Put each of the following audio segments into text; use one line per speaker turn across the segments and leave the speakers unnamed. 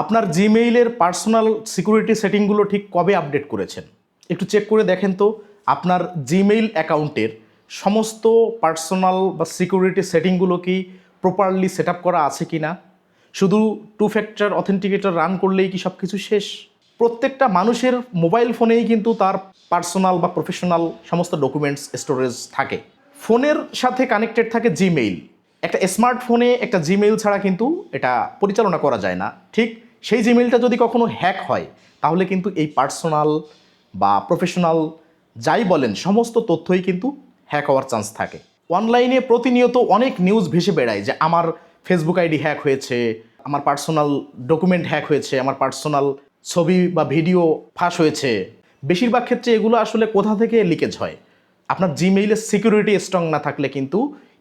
আপনার জিমেইলের personal security সেটিংগুলো ঠিক কবে আপডেট করেছেন একটু চেক করে দেখেন তো। আপনার জিমেইল অ্যাকাউন্টের সমস্ত পার্সোনাল বা সিকিউরিটি সেটিংগুলো কি প্রপারলি সেট আপ করা আছে কি না। শুধু টু ফ্যাক্টর অথেন্টিকেটর রান করলেই কি সব কিছু শেষ? প্রত্যেকটা মানুষের মোবাইল ফোনেই কিন্তু তার পার্সোনাল বা প্রফেশনাল সমস্ত ডকুমেন্টস স্টোরেজ থাকে। ফোনের সাথে কানেক্টেড থাকে জিমেইল। একটা স্মার্টফোনে একটা জিমেইল ছাড়া কিন্তু এটা পরিচালনা করা যায় না। ঠিক সেই জিমেইলটা যদি কখনো হ্যাক হয় তাহলে কিন্তু এই পার্সোনাল বা প্রফেশনাল যাই বলেন সমস্ত তথ্যই কিন্তু হ্যাক হওয়ার চান্স থাকে। অনলাইনে প্রতিনিয়ত অনেক নিউজ ভেসে বেড়ায় যে আমার ফেসবুক আইডি হ্যাক হয়েছে, আমার পার্সোনাল ডকুমেন্ট হ্যাক হয়েছে, আমার পার্সোনাল ছবি বা ভিডিও ফাঁস হয়েছে। বেশিরভাগ ক্ষেত্রে এগুলো আসলে কোথা থেকে লিকেজ হয়? আপনার জিমেইলের সিকিউরিটি স্ট্রং না থাকলে কিন্তু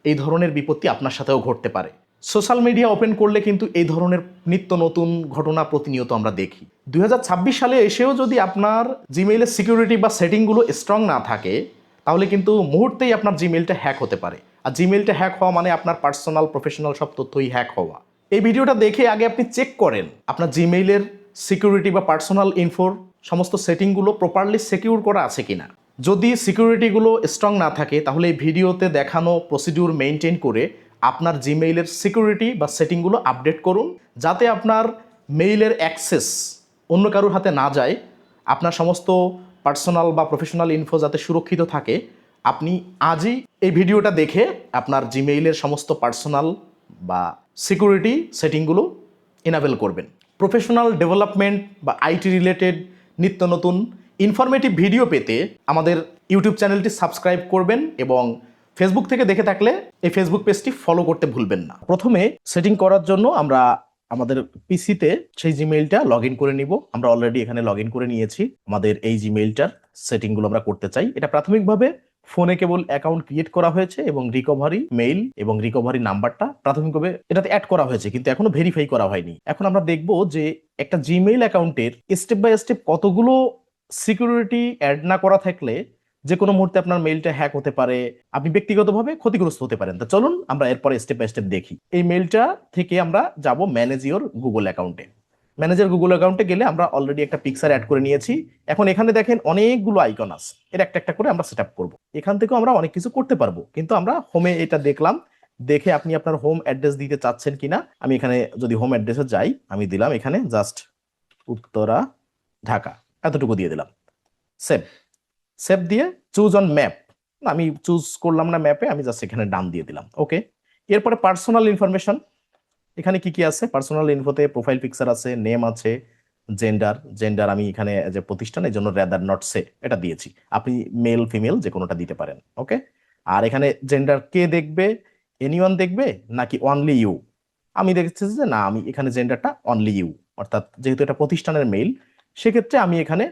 এই ধরনের বিপত্তি আপনার সাথেও ঘটতে পারে। সোশ্যাল মিডিয়া ওপেন করলে কিন্তু এই ধরনের নিত্য নতুন ঘটনা প্রতিনিয়ত আমরা দেখি। 2026 সালে এসেও যদি আপনার জিমেইলের সিকিউরিটি বা সেটিংগুলো স্ট্রং না থাকে তাহলে কিন্তু মুহূর্তেই আপনার জিমেইলটা হ্যাক হতে পারে। আর জিমেইলটা হ্যাক হওয়া মানে আপনার পার্সোনাল প্রফেশনাল সব তথ্যই হ্যাক হওয়া। এই ভিডিওটা দেখে আগে আপনি চেক করেন আপনার জিমেইলের সিকিউরিটি বা পার্সোনাল ইনফোর সমস্ত সেটিংগুলো প্রপারলি সিকিউর করা আছে কিনা। যদি সিকিউরিটিগুলো স্ট্রং না থাকে তাহলে এই ভিডিওতে দেখানো প্রসিডিউর মেনটেন করে আপনার জিমেইলের সিকিউরিটি বা সেটিংগুলো আপডেট করুন, যাতে আপনার মেইলের অ্যাক্সেস অন্য কারোর হাতে না যায়। আপনার সমস্ত পার্সোনাল বা প্রফেশনাল ইনফো যাতে সুরক্ষিত থাকে। আপনি আজই এই ভিডিওটা দেখে আপনার জিমেইলের সমস্ত পার্সোনাল বা সিকিউরিটি সেটিংগুলো এনাবেল করবেন। প্রফেশনাল ডেভেলপমেন্ট বা আইটি রিলেটেড নিত্য নতুন ইনফরমেটিভ ভিডিও পেতে আমাদের ইউটিউব চ্যানেলটি সাবস্ক্রাইব করবেন এবং ফেসবুক থেকে দেখে থাকলে এই ফেসবুক পেজটি ফলো করতে ভুলবেন না। প্রথমে সেটিং করার জন্য আমরা আমাদের পিসিতে সেই জিমেইলটা লগ ইন করে নিব। আমরা অলরেডি এখানে লগ ইন করে নিয়েছি। আমাদের এই জিমেইলটার সেটিংগুলো আমরা করতে চাই। এটা প্রাথমিকভাবে ফোনে কেবল অ্যাকাউন্ট ক্রিয়েট করা হয়েছে এবং রিকভারি মেইল এবং রিকভারি নাম্বারটা প্রাথমিকভাবে এটাতে অ্যাড করা হয়েছে, কিন্তু এখনো ভেরিফাই করা হয়নি। এখন আমরা দেখব যে একটা জিমেইল অ্যাকাউন্টের স্টেপ বাই স্টেপ কতগুলো সিকিউরিটি অ্যাড না করা থাকলে যে কোনো মুহূর্তে আপনার মেইলটা হ্যাক হতে পারে, আপনি ব্যক্তিগতভাবে ক্ষতিগ্রস্ত হতে পারেন। তো চলুন আমরা এরপরে স্টেপ বাই স্টেপ দেখি। এই মেইলটা থেকে আমরা যাব ম্যানেজ ইওর গুগল অ্যাকাউন্টে। ম্যানেজার গুগল অ্যাকাউন্টে গেলে আমরা অলরেডি একটা পিকচার অ্যাড করে নিয়েছি। এখন এখানে দেখেন অনেকগুলো আইকন আছে, এর একটা একটা করে আমরা সেট আপ করবো। এখান থেকেও আমরা অনেক কিছু করতে পারবো, কিন্তু আমরা হোমে এটা দেখলাম। দেখে আপনি আপনার হোম অ্যাড্রেস দিতে চাচ্ছেন কিনা, আমি এখানে যদি হোম অ্যাড্রেসে যাই আমি দিলাম এখানে জাস্ট উত্তরা ঢাকা, এতটুকু দিয়ে দিলাম। সেভ সেভ দিয়ে চুজ অন ম্যাপ, আমি চুজ করলাম না ম্যাপে, আমি জাস্ট এখানে ডান দিয়ে দিলাম। ওকে, এরপরে পার্সোনাল ইনফরমেশন। এখানে কি কি আছে? পার্সোনাল ইনফোতে প্রোফাইল পিকচার আছে, নেম আছে, জেন্ডার। জেন্ডার আমি এখানে যে প্রতিষ্ঠান এই জন্য রেদার নট সে এটা দিয়েছি। আপনি মেল ফিমেল যে কোনোটা দিতে পারেন। ওকে, আর এখানে জেন্ডার কে দেখবে, এনিওয়ান দেখবে নাকি অনলি ইউ? আমি দেখছি যে না, আমি এখানে জেন্ডারটা অনলি ইউ, অর্থাৎ যেহেতু এটা প্রতিষ্ঠানের মেইল সেক্ষেত্রে আমি এখানে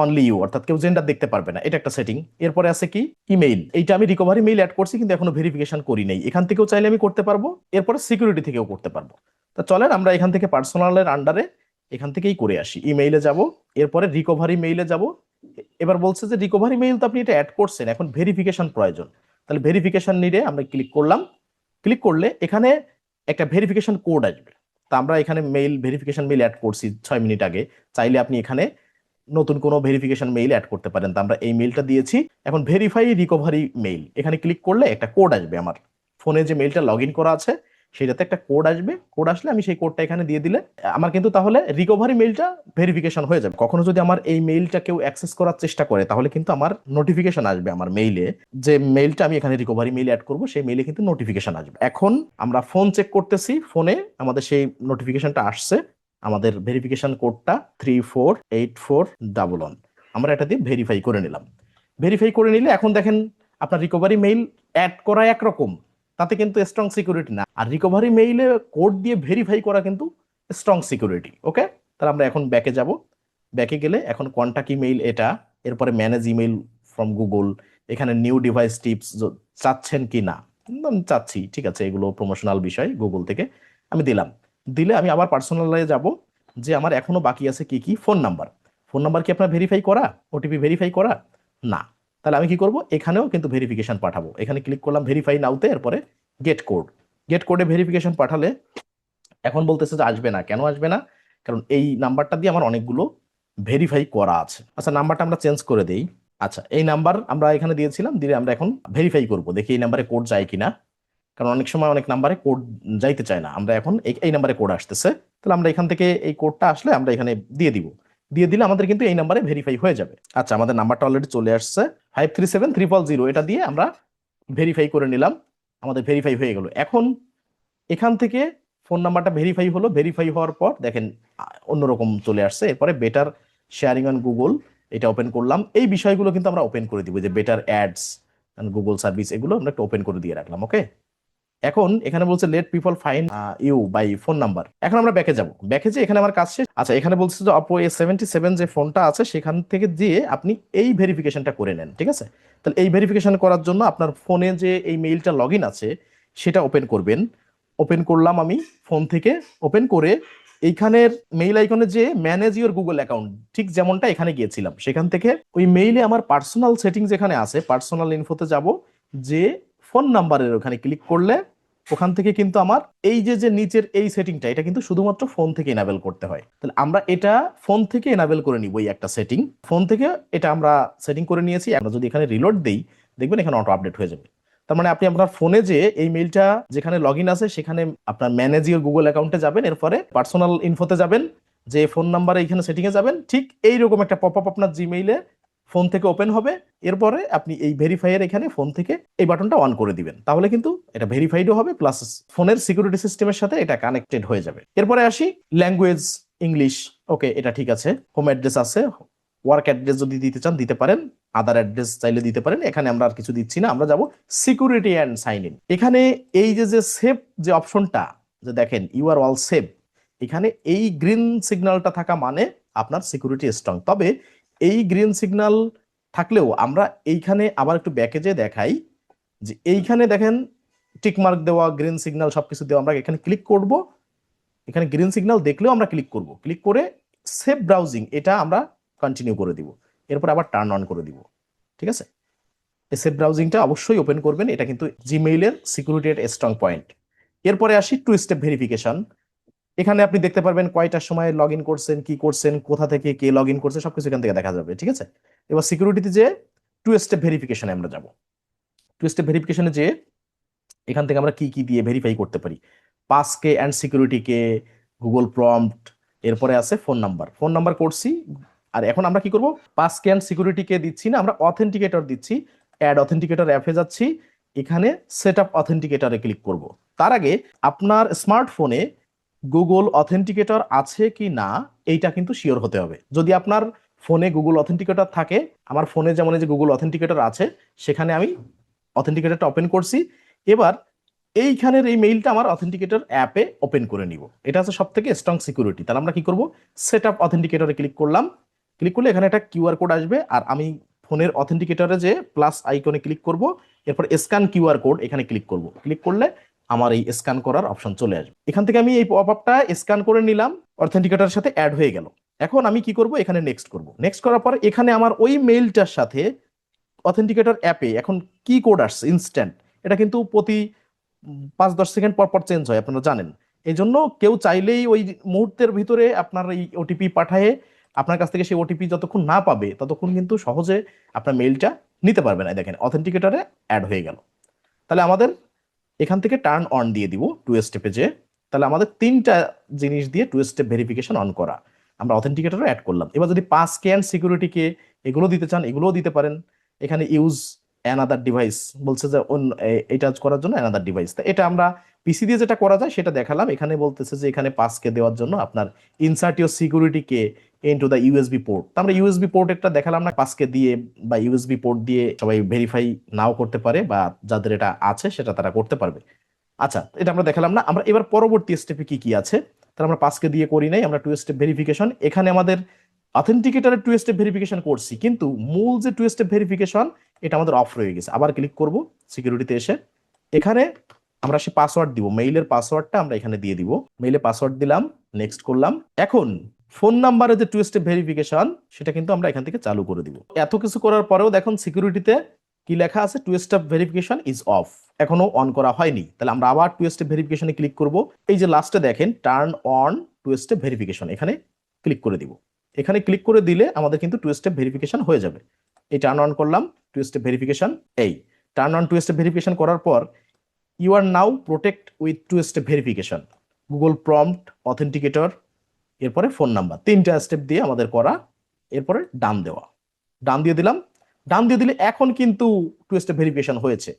অনলি ইউ, অর্থাৎ কেউ জেন্ডার দেখতে পারবে না, এটা একটা সেটিং। এরপরে আছে কি ইমেইল, এইটা আমি রিকভারি মেইল অ্যাড করছি কিন্তু এখনো ভেরিফিকেশন করি নাই, এখান থেকেও চাইলে আমি করতে পারবো। এরপরে সিকিউরিটি থেকেও করতে পারবো। তা চলেন আমরা এখান থেকে পার্সোনালের আন্ডারে এখান থেকেই করে আসি। ইমেইলে যাব, এরপরে রিকভারি মেইলে যাব। এবার বলছে যে রিকভারি মেইল তো আপনি এটা অ্যাড করছেন, এখন ভেরিফিকেশন প্রয়োজন। তাহলে ভেরিফিকেশন নিডে আমরা ক্লিক করলাম। ক্লিক করলে এখানে একটা ভেরিফিকেশন কোড আসবে। তা আমরা এখানে মেইল ভেরিফিকেশন মেইল অ্যাড করছি 6 মিনিট আগে, চাইলে আপনি এখানে নতুন কোনো ভেরিফিকেশন মেইল অ্যাড করতে পারেন। তো আমরা এই মেইলটা দিয়েছি। এখন ভেরিফাই রিকভারি মেইল, এখানে ক্লিক করলে একটা কোড আসবে। আমার ফোনে যে মেইলটা লগ ইন করা আছে সেটাতে একটা কোড আসবে। কোড আসলে আমি সেই কোডটা এখানে দিয়ে দিলে আমার কিন্তু তাহলে রিকভারি মেইলটা ভেরিফিকেশন হয়ে যাবে। কখনো যদি আমার এই মেইলটা কেউ অ্যাক্সেস করার চেষ্টা করে তাহলে কিন্তু আমার নোটিফিকেশন আসবে। আমার মেইলে যে মেইলটা আমি এখানে রিকভারি মেইল অ্যাড করব সেই মেইলে কিন্তু নোটিফিকেশন আসবে। এখন আমরা ফোন চেক করতেছি, ফোনে আমাদের সেই নোটিফিকেশনটা আসছে। আমাদের ভেরিফিকেশন কোডটা 348411, আমরা এটা দিয়ে ভেরিফাই করে নিলাম। ভেরিফাই করে নিলে এখন দেখেন আপনার রিকভারি মেইল অ্যাড করা একরকম, তাতে কিন্তু স্ট্রং সিকিউরিটি না। আর রিকভারি মেইলে কোড দিয়ে ভেরিফাই করা কিন্তু স্ট্রং সিকিউরিটি। ওকে, তাহলে আমরা এখন ব্যাকে যাব। ব্যাকে গেলে এখন কন্টাক্ট ইমেইল এটা, এরপরে ম্যানেজ ইমেইল ফ্রম গুগল, এখানে নিউ ডিভাইস টিপস চাচ্ছেন কি না, চাচ্ছি, ঠিক আছে, এগুলো প্রমোশনাল বিষয় গুগল থেকে আমি দিলাম। দিলে আমি আবার পার্সোনালে যাব, যে আমার এখনো বাকি আছে কি কি। ফোন নাম্বার, ফোন নাম্বার কি আপনার ভেরিফাই করা, ওটিপি ভেরিফাই করা না? তাহলে আমি কি করব, এখানেও কিন্তু ভেরিফিকেশন পাঠাবো। এখানে ক্লিক করলাম ভেরিফাই নাওতে, এরপরে গেট কোড। গেট কোডে ভেরিফিকেশন পাঠালে এখন বলতেছে যে আসবে না। কেন আসবে না? কারণ এই নাম্বারটা দিয়ে আমার অনেকগুলো ভেরিফাই করা আছে। আচ্ছা, নাম্বারটা আমরা চেঞ্জ করে দেই। আচ্ছা, এই নাম্বার আমরা এখানে দিয়েছিলাম, দিয়ে আমরা এখন ভেরিফাই করব, দেখি এই নাম্বারে কোড যায় কিনা। কারণ অনেক সময় অনেক নাম্বারে কোড যাইতে চায় না, আমরা এখন এই নাম্বারে কোড আসতেছে, তাহলে আমরা এখান থেকে এই কোডটা আসলে আমরা এখানে দিয়ে দিব, দিয়ে দিলে আমাদের কিন্তু এই নাম্বারে ভেরিফাই হয়ে যাবে। আচ্ছা, আমাদের নাম্বারটা অলরেডি চলে আসছে 537300, এটা দিয়ে আমরা ভেরিফাই করে নিলাম, আমাদের ভেরিফাই হয়ে গেল। এখন এখান থেকে ফোন নাম্বারটা ভেরিফাই হলো, ভেরিফাই হওয়ার পর দেখেন অন্যরকম চলে আসছে। এরপরে বেটার শেয়ারিং অন গুগল, এটা ওপেন করলাম। এই বিষয়গুলো কিন্তু আমরা ওপেন করে দিব, যে বেটার অ্যাডস গুগল সার্ভিস, এগুলো আমরা একটু ওপেন করে দিয়ে রাখলাম। ওকে, এখন এখানে বলছে let people find you by phone number. এখন আমরা ব্যাকে যাব, ব্যাকে যে এখানে আমার কাজ শেষ। আচ্ছা, এখানে বলছে যে অপো A77 যে ফোনটা আছে সেখান থেকে দিয়ে আপনি এই ভেরিফিকেশনটা করে নেন, ঠিক আছে? তাহলে এই ভেরিফিকেশন করার জন্য আপনার ফোনে যে এই মেইলটা লগ ইন আছে সেটা ওপেন করবেন। ওপেন করলাম আমি ফোন থেকে, ওপেন করে এইখানের মেইল আইকনে যে ম্যানেজ ইউর গুগল অ্যাকাউন্ট, ঠিক যেমনটা এখানে গিয়েছিলাম, সেখান থেকে ওই মেইলে আমার পার্সোনাল সেটিং যেখানে আছে পার্সোনাল ইনফোতে যাব, যে ফোন নাম্বারের ওখানে ক্লিক করলে ওখান থেকে কিন্তু আমার এই যে যে নিচের এই সেটিংটা, এটা কিন্তু শুধুমাত্র ফোন থেকে এনাবেল করতে হয়। তাহলে আমরা এটা ফোন থেকে এনাবেল করে নিব, এই একটা সেটিং ফোন থেকে এটা আমরা সেটিং করে নিয়েছি। আমরা যদি এখানে রিলোড দেই, দেখবেন এখানে অটো আপডেট হয়ে যাবে। তার মানে আপনি আপনার ফোনে যে এই মেইলটা যেখানে লগ ইন আছে সেখানে আপনার ম্যানেজ ইউর গুগল অ্যাকাউন্টে যাবেন, এরপরে পার্সোনাল ইনফোতে যাবেন, যে ফোন নাম্বারে এখানে সেটিংয়ে যাবেন, ঠিক এইরকম একটা পপ আপ আপনার জিমেইলে ফোন থেকে ওপেন হবে। এরপরে আপনি এই ভেরিফাইয়ের এখানে ফোন থেকে এই বাটনটা অন করে দিবেন, তাহলে কিন্তু এটা ভেরিফাইডও হবে, প্লাস ফোনের সিকিউরিটি সিস্টেমের সাথে এটা কানেক্টেড হয়ে যাবে। এরপরে আসি ল্যাঙ্গুয়েজ ইংলিশ। ওকে, এটা ঠিক আছে। হোম অ্যাড্রেস আছে, ওয়ার্ক অ্যাড্রেস যদি দিতে চান দিতে পারেন, আদার অ্যাড্রেস চাইলে দিতে পারেন। এখানে আমরা আর কিছু দিচ্ছি না, আমরা যাব সিকিউরিটি অ্যান্ড সাইন ইন। এখানে এই যে যে সেভ যে অপশনটা, যে দেখেন ইউ আর অল সেভ, এখানে এই গ্রিন সিগন্যালটা থাকা মানে আপনার সিকিউরিটি স্ট্রং। তবে এই গ্রিন সিগন্যাল থাকলেও আমরা এইখানে আবার একটু ব্যাকে যে দেখাই, যে এইখানে দেখেন টিকমার্ক দেওয়া, গ্রিন সিগন্যাল সবকিছু দেওয়া, আমরা এখানে ক্লিক করব। এখানে গ্রিন সিগন্যাল দেখলেও আমরা ক্লিক করব, ক্লিক করে সেভ ব্রাউজিং এটা আমরা কন্টিনিউ করে দিব, এরপর আবার টার্ন অন করে দিব, ঠিক আছে? এই সেভ ব্রাউজিংটা অবশ্যই ওপেন করবেন, এটা কিন্তু জিমেইলের সিকিউরিটির স্ট্রং পয়েন্ট। এরপরে আসি টু স্টেপ ভেরিফিকেশন। এখানে আপনি দেখতে পারবেন কয়টার সময় লগ ইন করছেন, কি করছেন, কোথা থেকে কে লগ ইন করছে, সবকিছু এখান থেকে দেখা যাবে, ঠিক আছে? এবার সিকিউরিটিতে যে টু স্টেপ ভেরিফিকেশনে আমরা যাব। টু স্টেপ ভেরিফিকেশনে যে এখান থেকে আমরা কি কি দিয়ে ভেরিফাই করতে পারি, পাসকে অ্যান্ড সিকিউরিটিকে, গুগল প্রম্পট, এরপরে আছে ফোন নাম্বার। ফোন নাম্বার করছি, আর এখন আমরা কি করব, পাসকে অ্যান্ড সিকিউরিটিকে দিচ্ছি না, আমরা অথেন্টিকেটর দিচ্ছি। অ্যাড অথেন্টিকেটর অ্যাপে যাচ্ছি, এখানে সেট আপ অথেন্টিকেটরে ক্লিক করব। তার আগে আপনার স্মার্টফোনে গুগল অথেন্টিকেটর আছে কি না এইটা কিন্তু শিওর হতে হবে। যদি আপনার ফোনে গুগল অথেন্টিকেটর থাকে, আমার ফোনে যেমন এই যে গুগল অথেন্টিকেটর আছে, সেখানে আমি অথেন্টিকেটরটা ওপেন করছি। এবার এইখানের এই মেইলটা আমার অথেন্টিকেটর অ্যাপে ওপেন করে নিব, এটা হচ্ছে সব থেকে স্ট্রং সিকিউরিটি। তাহলে আমরা কি করব, সেট আপ অথেন্টিকেটরে ক্লিক করলাম। ক্লিক করলে এখানে একটা কিউআর কোড আসবে, আর আমি ফোনের অথেন্টিকেটরে যে প্লাস আইকনে ক্লিক করব, এরপর স্ক্যান কিউআর কোড এখানে ক্লিক করব। ক্লিক করলে আমার এই স্ক্যান করার অপশন চলে আসবে। এখান থেকে আমি এই পপ আপটা স্ক্যান করে নিলাম, অথেন্টিকেটরের সাথে অ্যাড হয়ে গেল। এখন আমি কি করব, এখানে নেক্সট করব। নেক্সট করার পর এখানে আমার ওই মেইলটার সাথে অথেন্টিকেটর অ্যাপে এখন কি কোড আসছে ইনস্ট্যান্ট, এটা কিন্তু প্রতি 5-10 সেকেন্ড পর পর চেঞ্জ হয়, আপনারা জানেন। এই জন্য কেউ চাইলেই ওই মুহূর্তের ভিতরে আপনার এই ওটিপি পাঠায় আপনার কাছ থেকে সেই ওটিপি যতক্ষণ না পাবে ততক্ষণ কিন্তু সহজে আপনার মেইলটা নিতে পারবে না। দেখেন অথেন্টিকেটরে অ্যাড হয়ে গেল। তাহলে আমাদের এখান থেকে টার্ন অন দিয়ে দিব টু স্টেপে যে, তাহলে আমাদের 3টা জিনিস দিয়ে টু স্টেপ ভেরিফিকেশন অন করা। আমরা অথেন্টিকেটরও অ্যাড করলাম। এবার যদি পাসকে অ্যান্ড সিকিউরিটিকে এগুলো দিতে চান, এগুলোও দিতে পারেন। এখানে ইউজ অ্যানাদার ডিভাইস বলছে যে এটা করার জন্য অ্যানাদার ডিভাইস, এটা আমরা পিসি দিয়ে যেটা করা যায় সেটা দেখালাম। এখানে বলতেছে যে এখানে পাসকে দেওয়ার জন্য আপনার ইনসার্ট ইউর সিকিউরিটিকে ইনটু দ্য ইউএসবি পোর্ট। আমরা ইউএসবি পোর্ট একটা দেখালাম না, পাসকে দিয়ে বা ইউএসবি পোর্ট দিয়ে সবাই ভেরিফাই নাও করতে পারে, বা যাদের এটা আছে সেটা তারা করতে পারবে। আচ্ছা, এটা আমরা দেখালাম না। আমরা এবার পরবর্তী স্টেপে কি কি আছে, তাহলে আমরা পাসকে দিয়ে করি নাই, আমরা টু স্টেপ ভেরিফিকেশন। এখানে আমাদের অথেন্টিকেটরের টু স্টেপ ভেরিফিকেশন করছি, কিন্তু মূল যে টু স্টেপ ভেরিফিকেশন এটা আমাদের অফ রয়ে গেছে। আবার ক্লিক করব সিকিউরিটিতে এসে, এখানে আমরা সে পাসওয়ার্ড দিব, মেইলের পাসওয়ার্ডটা আমরা এখানে দিয়ে দিব। মেইলে পাসওয়ার্ড দিলাম, নেক্সট করলাম। এখন ফোন নাম্বারে যে টু স্টেপ ভেরিফিকেশন সেটা কিন্তু আমরা এখান থেকে চালু করে দিব। এত কিছু করার পরেও দেখুন সিকিউরিটিতে কি লেখা আছে, two step verification is off, এখনো অন করা হয়নি। তাহলে আমরা আবার টু স্টেপ ভেরিফিকেশনে ক্লিক করব। এই যে লাস্টে দেখেন turn on two step verification, এখানে ক্লিক করে দিব। এখানে ক্লিক করে দিলে আমাদের কিন্তু টু স্টেপ ভেরিফিকেশন হয়ে যাবে। এই টার্ন অন করলাম, টু স্টেপ ভেরিফিকেশন। এই turn on two step verification করার পর you are now protect with two step verification, Google prompt, authenticator, এরপরে ফোন নাম্বার, 3টা স্টেপ দিয়ে আমাদের করা। এরপরে ডান দেওয়া, ডান দিয়ে দিলাম। ডান দিয়ে দিলে এখন কিন্তু টু স্টেপ ভেরিফিকেশন হয়েছে।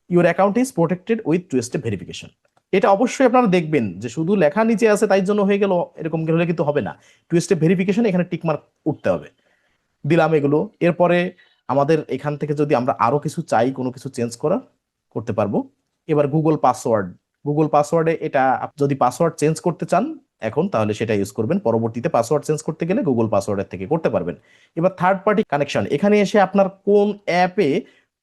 Your account is protected with two step verification. এটা অবশ্যই আপনারা দেখবেন যে শুধু লেখা নিচে আছে তাই জন্য হয়ে গেল, এরকম হলে কিন্তু হবে না। টু স্টেপ ভেরিফিকেশন এখানে টিকমার্ক উঠতে হবে। দিলাম এগুলো। এরপরে আমাদের এখান থেকে যদি আমরা আরো কিছু চাই, কোনো কিছু চেঞ্জ করতে পারবো। এবার গুগল পাসওয়ার্ড, গুগল পাসওয়ার্ডে এটা যদি পাসওয়ার্ড চেঞ্জ করতে চান এখন, তাহলে সেটা ইউজ করবেন। পরবর্তীতে পাসওয়ার্ড চেঞ্জ করতে গেলে গুগল পাসওয়ার্ডের থেকে করতে পারবেন। এবার থার্ড পার্টি কানেকশন, এখানে এসে আপনার কোন অ্যাপে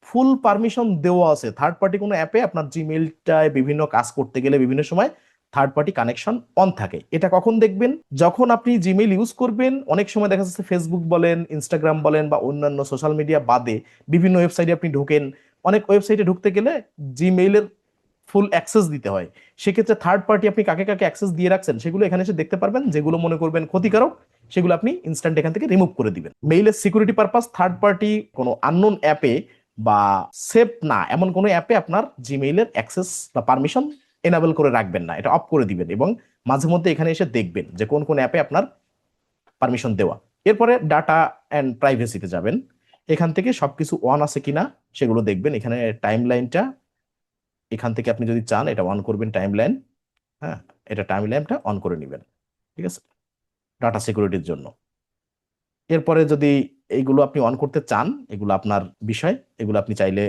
ফুল পারমিশন দেওয়া আছে। থার্ড পার্টি কোনো অ্যাপে আপনার জিমেইলটায় বিভিন্ন কাজ করতে গেলে বিভিন্ন সময় থার্ড পার্টি কানেকশন অন থাকে। এটা কখন দেখবেন? যখন আপনি জিমেইল ইউজ করবেন, অনেক সময় দেখা যাচ্ছে ফেসবুক বলেন, ইনস্টাগ্রাম বলেন বা অন্যান্য সোশ্যাল মিডিয়া বাদে বিভিন্ন ওয়েবসাইটে আপনি ঢোকেন। অনেক ওয়েবসাইটে ঢুকতে গেলে জিমেইলের ফুল অ্যাক্সেস দিতে হয়। সেক্ষেত্রে থার্ড পার্টি আপনি কাকে কাকে অ্যাক্সেস দিয়ে রাখছেন সেগুলো এখানে এসে দেখতে পারবেন। যেগুলো মনে করবেন ক্ষতিকারক সেগুলো আপনি ইনস্ট্যান্ট এখান থেকে রিমুভ করে দিবেন। মেইলের সিকিউরিটি পারপাস থার্ড পার্টি কোনো আননোন অ্যাপে বা সেফ না এমন কোনো অ্যাপে আপনার জিমেইলের অ্যাক্সেস বা পারমিশন এনাবেল করে রাখবেন না, এটা অফ করে দিবেন। এবং মাঝে মধ্যে এখানে এসে দেখবেন যে কোন কোন অ্যাপে আপনার পারমিশন দেওয়া। এরপরে ডাটা অ্যান্ড প্রাইভেসিতে যাবেন। এখান থেকে সবকিছু অন আছে কিনা সেগুলো দেখবেন। এখানে টাইম লাইনটা, এখান থেকে আপনি যদি চান এটা অন করবেন টাইম লাইন। হ্যাঁ, এটা টাইম লাইনটা অন করে নেবেন, ঠিক আছে, ডাটা সিকিউরিটির জন্য। এরপরে যদি এইগুলো আপনি অন করতে চান, এগুলো আপনার বিষয়, এগুলো আপনি চাইলে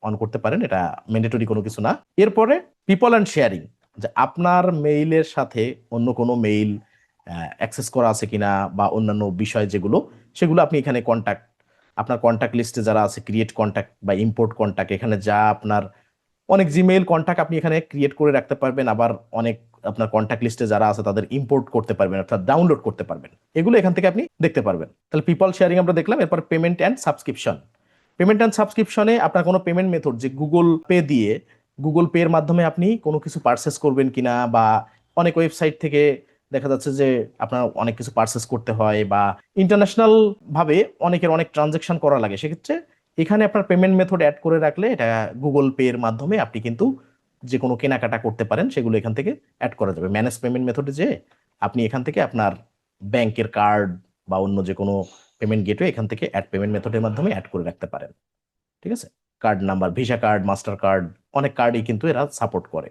অন করতে পারেন, এটা ম্যান্ডেটরি কোনো কিছু না। এরপরে পিপল অ্যান্ড শেয়ারিং, যে আপনার মেইলের সাথে অন্য কোনো মেইল অ্যাক্সেস করা আছে কিনা বা অন্যান্য বিষয় যেগুলো, সেগুলো আপনি এখানে কন্ট্যাক্ট, আপনার কন্ট্যাক্ট লিস্টে যারা আছে, ক্রিয়েট কন্ট্যাক্ট বা ইম্পোর্ট কন্ট্যাক্ট, এখানে যা আপনার অনেক জিমেইল কন্ট্যাক্ট আপনি এখানে ক্রিয়েট করে রাখতে পারবেন। আবার অনেক আপনার কন্ট্যাক্ট লিস্টে যারা আছে তাদের ইম্পোর্ট করতে পারবেন, অর্থাৎ ডাউনলোড করতে পারবেন। এগুলো এখান থেকে আপনি দেখতে পারবেন। তাহলে পিপল শেয়ারিং আমরা দেখলাম। এরপর payment and subscription. Payment and সাবস্ক্রিপশনে আপনার কোনো পেমেন্ট মেথড, যে গুগল পে দিয়ে, গুগল পে এর মাধ্যমে আপনি কোনো কিছু পারচেস করবেন কিনা, বা অনেক ওয়েবসাইট থেকে দেখা যাচ্ছে যে আপনার অনেক কিছু পারচেস করতে হয় বা ইন্টারন্যাশনাল ভাবে অনেকের অনেক ট্রানজাকশন করা লাগে, সেক্ষেত্রে এখানে আপনার পেমেন্ট মেথড অ্যাড করে রাখলে এটা গুগল পে এর মাধ্যমে আপনি কিন্তু যে কোনো কেনাকাটা করতে পারেন, সেগুলো এখান থেকে অ্যাড করা যাবে। ম্যানেজ পেমেন্ট মেথডে যে আপনি এখান থেকে আপনার ব্যাংকের কার্ড বা অন্য যে কোনো পেমেন্ট গেটওয়ে এখান থেকে অ্যাড পেমেন্ট মেথডের মাধ্যমে অ্যাড করে রাখতে পারেন, ঠিক আছে। Card number, visa card, master card, অনেক কার্ডই কিন্তু এরা সাপোর্ট করে।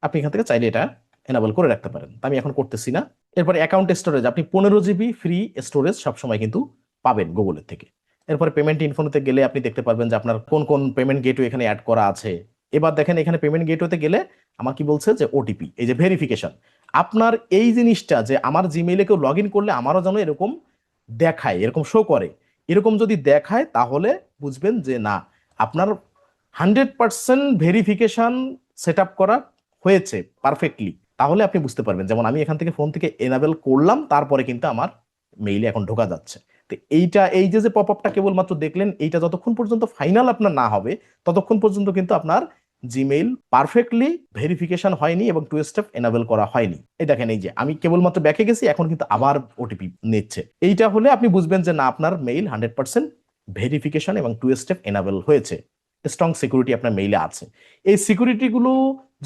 আপনি এখান থেকে চাইলে এটা এনাবল করে রাখতে পারেন। আমি এখন করতেছি না। এরপরে অ্যাকাউন্ট স্টোরেজ, আপনি 15 GB ফ্রি স্টোরেজ সবসময় কিন্তু পাবেন গুগলের থেকে। এরপরে পেমেন্ট ইনফোতে গেলে আপনি দেখতে পারবেন যে আপনার কোন কোন পেমেন্ট গেটওয়ে এখানে অ্যাড করা আছে। এবার দেখেন এখানে পেমেন্ট গেটওয়েতে গেলে আমার কি বলছে যে ওটিপি, এই যে ভেরিফিকেশন। আপনার এই জিনিসটা যে আমার জিমেইলে কেউ লগ ইন করলে আমারও যেন এরকম দেখায়, এরকম শো করে, এরকম যদি দেখায় তাহলে বুঝবেন যে না, আপনার 100% ভেরিফিকেশন সেট আপ করা হয়েছে পারফেক্টলি। তাহলে আপনি বুঝতে পারবেন। যেমন আমি এখান থেকে ফোন থেকে এনাবেল করলাম, তারপরে কিন্তু আমার মেইলে এখন ঢোকা যাচ্ছে। তো এইটা, এই যে পপ আপটা কেবলমাত্র দেখলেন, এইটা যতক্ষণ পর্যন্ত ফাইনাল আপনার না হবে ততক্ষণ পর্যন্ত কিন্তু আপনার জিমেইল পারফেক্টলি ভেরিফিকেশন হয়নি এবং টু স্টেপ এনাবেল করা হয়নি। এই দেখেন, এই যে আমি কেবলমাত্র ব্যাকে গেছি, এখন কিন্তু আবার ওটিপি নিচ্ছে। এইটা হলে আপনি বুঝবেন যে না, আপনার মেইল 100% ভেরিফিকেশন এবং টু স্টেপ এনাবেল হয়েছে, স্ট্রং সিকিউরিটি আপনার মেইলে আছে। এই সিকিউরিটিগুলো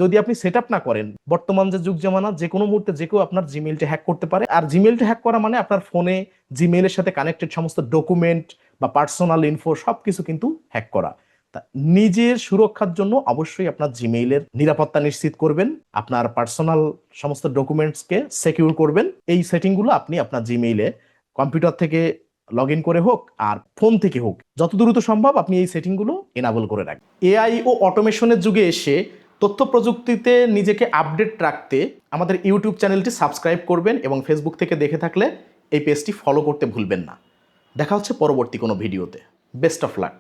যদি আপনি সেট আপ না করেন, বর্তমান যে যুগ জামানা, যে কোনো মুহূর্তে যে কেউ আপনার জিমেইলটা হ্যাক করতে পারে। আর জিমেইলটা হ্যাক করা মানে আপনার ফোনে জিমেইলের সাথে কানেক্টেড সমস্ত ডকুমেন্ট বা পার্সোনাল ইনফো সবকিছু কিন্তু হ্যাক করা। তা নিজের সুরক্ষার জন্য অবশ্যই আপনার জিমেইলের নিরাপত্তা নিশ্চিত করবেন, আপনার পার্সোনাল সমস্ত ডকুমেন্টসকে সিকিউর করবেন। এই সেটিংগুলো আপনি আপনার জিমেইলে কম্পিউটার থেকে লগ ইন করে হোক আর ফোন থেকে হোক, যত দ্রুত সম্ভব আপনি এই সেটিংগুলো এনাবল করে রাখবেন। এআই ও অটোমেশনের যুগে এসে তথ্য প্রযুক্তিতে নিজেকে আপডেট রাখতে আমাদের ইউটিউব চ্যানেলটি সাবস্ক্রাইব করবেন এবং ফেসবুক থেকে দেখে থাকলে এই পেজটি ফলো করতে ভুলবেন না। দেখা হচ্ছে পরবর্তী কোনো ভিডিওতে। Best of luck.